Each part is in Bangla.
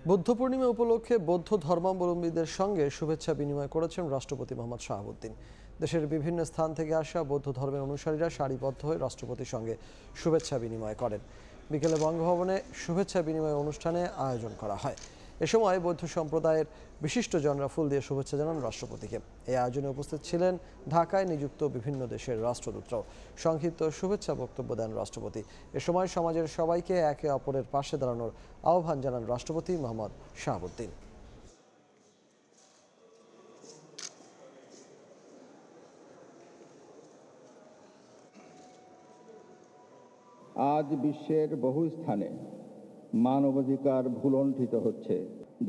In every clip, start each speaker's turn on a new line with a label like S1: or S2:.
S1: বুদ্ধ পূর্ণিমা উপলক্ষে বৌদ্ধ ধর্মাবলম্বীদের সঙ্গে শুভেচ্ছা বিনিময় করেছেন রাষ্ট্রপতি মোহাম্মদ শাহাবুদ্দিন। দেশের বিভিন্ন স্থান থেকে আসা বৌদ্ধ ধর্মের অনুসারীরা সারিবদ্ধ হয়ে রাষ্ট্রপতির সঙ্গে শুভেচ্ছা বিনিময় করেন। বিকেলে বঙ্গভবনে শুভেচ্ছা বিনিময় অনুষ্ঠানে আয়োজন করা হয়। এ সময় বৌদ্ধ সম্প্রদায়ের বিশিষ্টজনরা ফুল দিয়ে শুভেচ্ছা জানান রাষ্ট্রপতিকে। এই আয়োজনে উপস্থিত ছিলেন ঢাকায় নিযুক্ত বিভিন্ন দেশের রাষ্ট্রদূতরাও। সংক্ষিপ্ত শুভেচ্ছা বক্তব্য দেন রাষ্ট্রপতি। এ সময় সমাজের সবাইকে একে অপরের পাশে দাঁড়ানোর আহ্বান জানান রাষ্ট্রপতি মোহাম্মদ শাহাবুদ্দিন।
S2: আজ বিশ্বের বহু স্থানে মানবাধিকার ভুলণ্ঠিত হচ্ছে।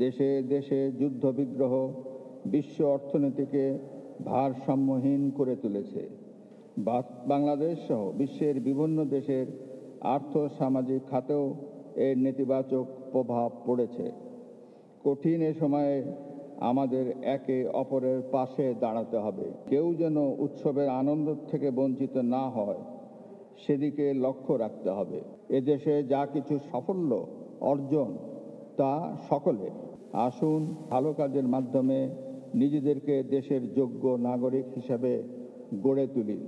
S2: দেশে দেশে যুদ্ধ বিগ্রহ বিশ্ব অর্থনীতিকে ভারসাম্যহীন করে তুলেছে। বাংলাদেশ সহ বিশ্বের বিভিন্ন দেশের আর্থ-সামাজিক খাতেও এর নেতিবাচক প্রভাব পড়েছে। কঠিন এ সময়ে আমাদের একে অপরের পাশে দাঁড়াতে হবে। কেউ যেন উৎসবের আনন্দ থেকে বঞ্চিত না হয়, সেদিকে লক্ষ্য রাখতে হবে। এদেশে যা কিছু সাফল্য অর্জন তা সকলের। আসুন ভালো কাজের মাধ্যমে নিজেদেরকে দেশের যোগ্য নাগরিক হিসেবে গড়ে তুলি।